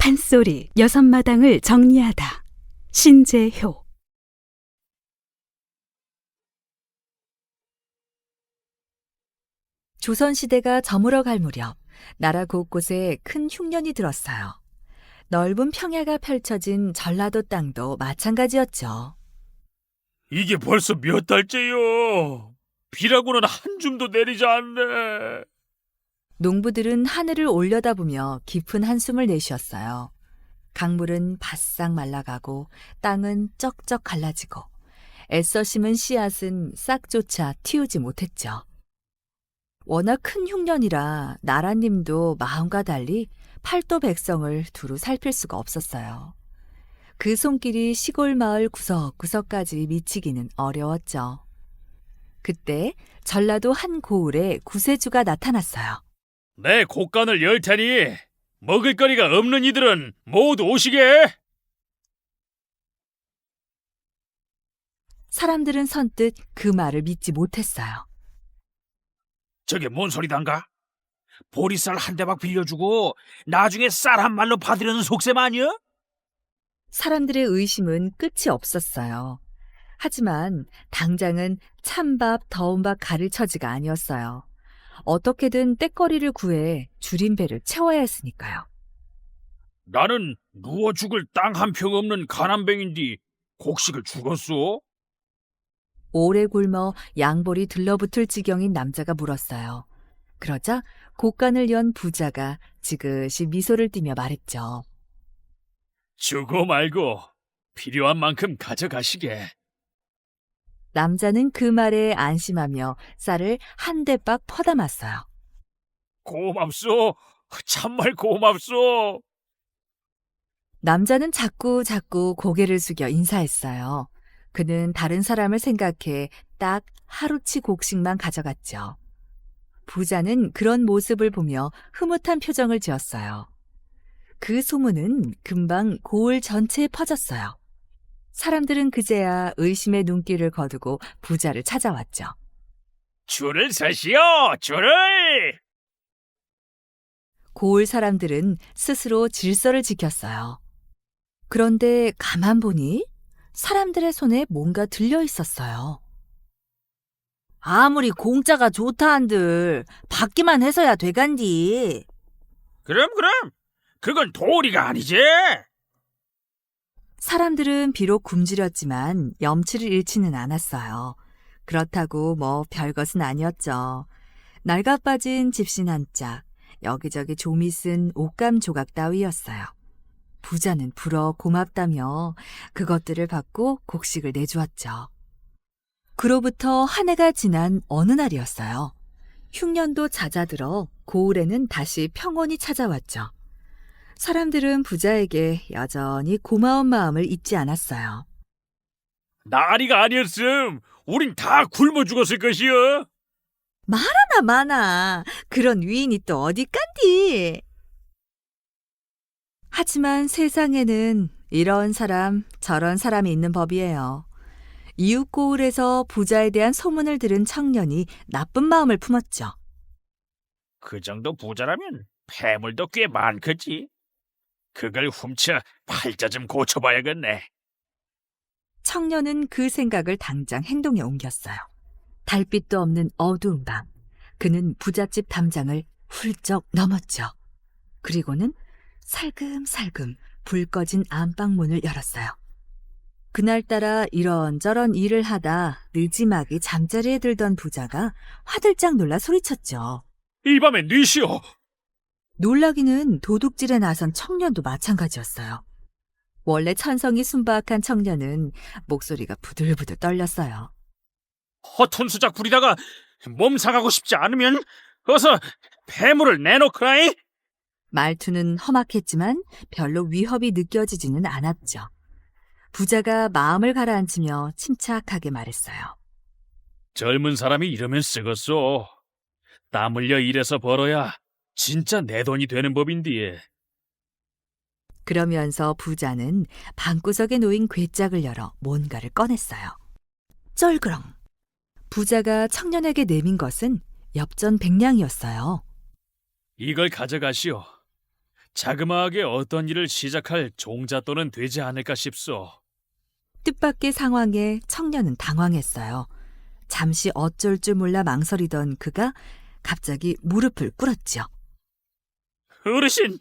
판소리 여섯 마당을 정리하다. 신재효. 조선시대가 저물어갈 무렵 나라 곳곳에 큰 흉년이 들었어요. 넓은 평야가 펼쳐진 전라도 땅도 마찬가지였죠. 이게 벌써 몇 달째요. 비라고는 한 줌도 내리지 않네. 농부들은 하늘을 올려다보며 깊은 한숨을 내쉬었어요. 강물은 바싹 말라가고 땅은 쩍쩍 갈라지고 애써 심은 씨앗은 싹조차 틔우지 못했죠. 워낙 큰 흉년이라 나라님도 마음과 달리 팔도 백성을 두루 살필 수가 없었어요. 그 손길이 시골 마을 구석구석까지 미치기는 어려웠죠. 그때 전라도 한 고을에 구세주가 나타났어요. 내 곡간을 열 테니 먹을 거리가 없는 이들은 모두 오시게. 사람들은 선뜻 그 말을 믿지 못했어요. 저게 뭔 소리단가? 보리쌀 한 대박 빌려주고 나중에 쌀 한 말로 받으려는 속셈 아니야? 사람들의 의심은 끝이 없었어요. 하지만 당장은 찬밥, 더운 밥 가릴 처지가 아니었어요. 어떻게든 떼거리를 구해 줄인 배를 채워야 했으니까요. 나는 누워 죽을 땅 한 평 없는 가난뱅인디 곡식을 죽었소? 오래 굶어 양볼이 들러붙을 지경인 남자가 물었어요. 그러자 곡간을 연 부자가 지그시 미소를 띠며 말했죠. 주고 말고 필요한 만큼 가져가시게. 남자는 그 말에 안심하며 쌀을 한 대박 퍼담았어요. 고맙소. 참말 고맙소. 남자는 자꾸 고개를 숙여 인사했어요. 그는 다른 사람을 생각해 딱 하루치 곡식만 가져갔죠. 부자는 그런 모습을 보며 흐뭇한 표정을 지었어요. 그 소문은 금방 고을 전체에 퍼졌어요. 사람들은 그제야 의심의 눈길을 거두고 부자를 찾아왔죠. 줄을 서시오, 줄을! 고을 사람들은 스스로 질서를 지켰어요. 그런데 가만 보니 사람들의 손에 뭔가 들려 있었어요. 아무리 공짜가 좋다 한들 받기만 해서야 되간디. 그럼 그건 도리가 아니지. 사람들은 비록 굶주렸지만 염치를 잃지는 않았어요. 그렇다고 뭐 별것은 아니었죠. 낡아빠진 집신 한 짝, 여기저기 조미 쓴 옷감 조각 따위였어요. 부자는 불어 고맙다며 그것들을 받고 곡식을 내주었죠. 그로부터 한 해가 지난 어느 날이었어요. 흉년도 잦아들어 고을에는 다시 평온이 찾아왔죠. 사람들은 부자에게 여전히 고마운 마음을 잊지 않았어요. 나리가 아니었음 우린 다 굶어 죽었을 것이여. 말하나 마나 그런 위인이 또 어디간디. 하지만 세상에는 이런 사람 저런 사람이 있는 법이에요. 이웃 고을에서 부자에 대한 소문을 들은 청년이 나쁜 마음을 품었죠. 그 정도 부자라면 폐물도 꽤 많겠지. 그걸 훔쳐 팔자 좀 고쳐봐야겠네. 청년은 그 생각을 당장 행동에 옮겼어요. 달빛도 없는 어두운 밤, 그는 부잣집 담장을 훌쩍 넘었죠. 그리고는 살금살금 불 꺼진 안방문을 열었어요. 그날따라 이런저런 일을 하다 느지막이 잠자리에 들던 부자가 화들짝 놀라 소리쳤죠. 이 밤에 뉘시오. 놀라기는 도둑질에 나선 청년도 마찬가지였어요. 원래 천성이 순박한 청년은 목소리가 부들부들 떨렸어요. 허튼 수작 부리다가 몸 상하고 싶지 않으면 어서 폐물을 내놓거라이. 말투는 험악했지만 별로 위협이 느껴지지는 않았죠. 부자가 마음을 가라앉히며 침착하게 말했어요. 젊은 사람이 이러면 쓰겄소. 땀 흘려 일해서 벌어야 진짜 내 돈이 되는 법인데. 그러면서 부자는 방구석에 놓인 괴짝을 열어 뭔가를 꺼냈어요. 쩔그렁! 부자가 청년에게 내민 것은 엽전 100냥이었어요. 이걸 가져가시오. 자그마하게 어떤 일을 시작할 종잣돈은 되지 않을까 싶소. 뜻밖의 상황에 청년은 당황했어요. 잠시 어쩔 줄 몰라 망설이던 그가 갑자기 무릎을 꿇었죠. 어르신,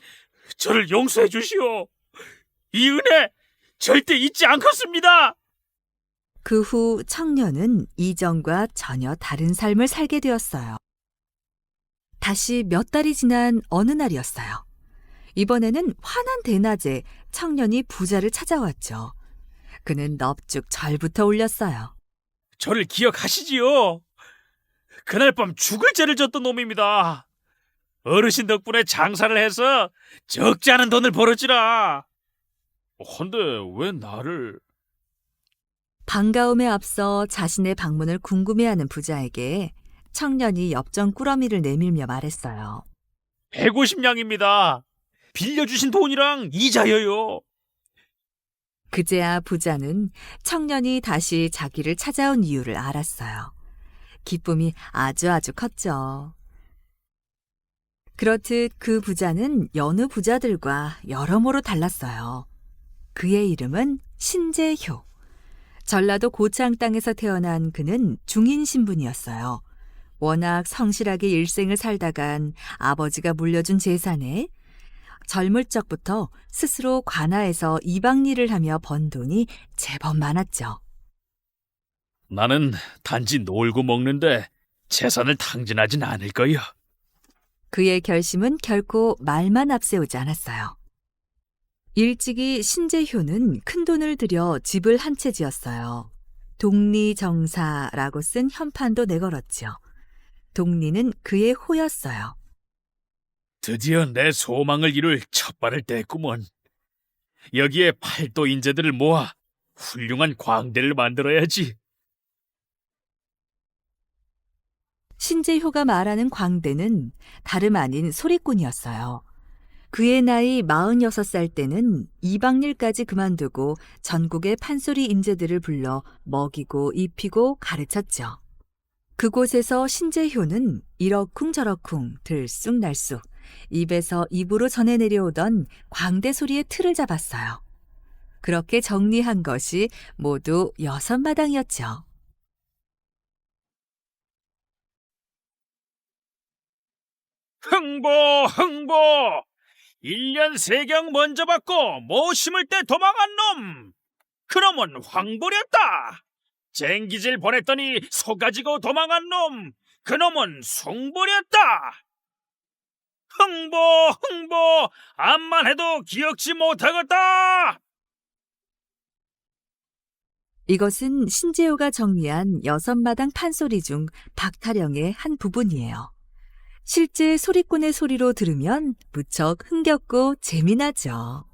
저를 용서해 주시오. 이 은혜 절대 잊지 않겠습니다. 그 후 청년은 이전과 전혀 다른 삶을 살게 되었어요. 다시 몇 달이 지난 어느 날이었어요. 이번에는 환한 대낮에 청년이 부자를 찾아왔죠. 그는 넙죽 절부터 올렸어요. 저를 기억하시지요? 그날 밤 죽을 죄를 졌던 놈입니다. 어르신 덕분에 장사를 해서 적지 않은 돈을 벌었지라. 헌데 왜 나를... 반가움에 앞서 자신의 방문을 궁금해하는 부자에게 청년이 엽전 꾸러미를 내밀며 말했어요. 150냥입니다. 빌려주신 돈이랑 이자여요. 그제야 부자는 청년이 다시 자기를 찾아온 이유를 알았어요. 기쁨이 아주 컸죠. 그렇듯 그 부자는 여느 부자들과 여러모로 달랐어요. 그의 이름은 신재효. 전라도 고창 땅에서 태어난 그는 중인 신분이었어요. 워낙 성실하게 일생을 살다간 아버지가 물려준 재산에 젊을 적부터 스스로 관아에서 이방일을 하며 번 돈이 제법 많았죠. 나는 단지 놀고 먹는데 재산을 탕진하진 않을 거요. 그의 결심은 결코 말만 앞세우지 않았어요. 일찍이 신재효는 큰돈을 들여 집을 한 채 지었어요. 독리정사라고 쓴 현판도 내걸었죠. 독리는 그의 호였어요. 드디어 내 소망을 이룰 첫발을 뗐구먼. 여기에 팔도 인재들을 모아 훌륭한 광대를 만들어야지. 신재효가 말하는 광대는 다름 아닌 소리꾼이었어요. 그의 나이 46살 때는 이방일까지 그만두고 전국의 판소리 인재들을 불러 먹이고 입히고 가르쳤죠. 그곳에서 신재효는 이러쿵저러쿵 들쑥날쑥 입에서 입으로 전해 내려오던 광대 소리의 틀을 잡았어요. 그렇게 정리한 것이 모두 6마당이었죠. 흥보! 1년 3경 먼저 받고 못 심을 때 도망한 놈! 그놈은 황보렸다! 쟁기질 보냈더니 소 가지고 도망한 놈! 그놈은 숭보렸다! 흥보! 암만 해도 기억지 못하겠다! 이것은 신재효가 정리한 6마당 판소리 중 박타령의 한 부분이에요. 실제 소리꾼의 소리로 들으면 무척 흥겹고 재미나죠.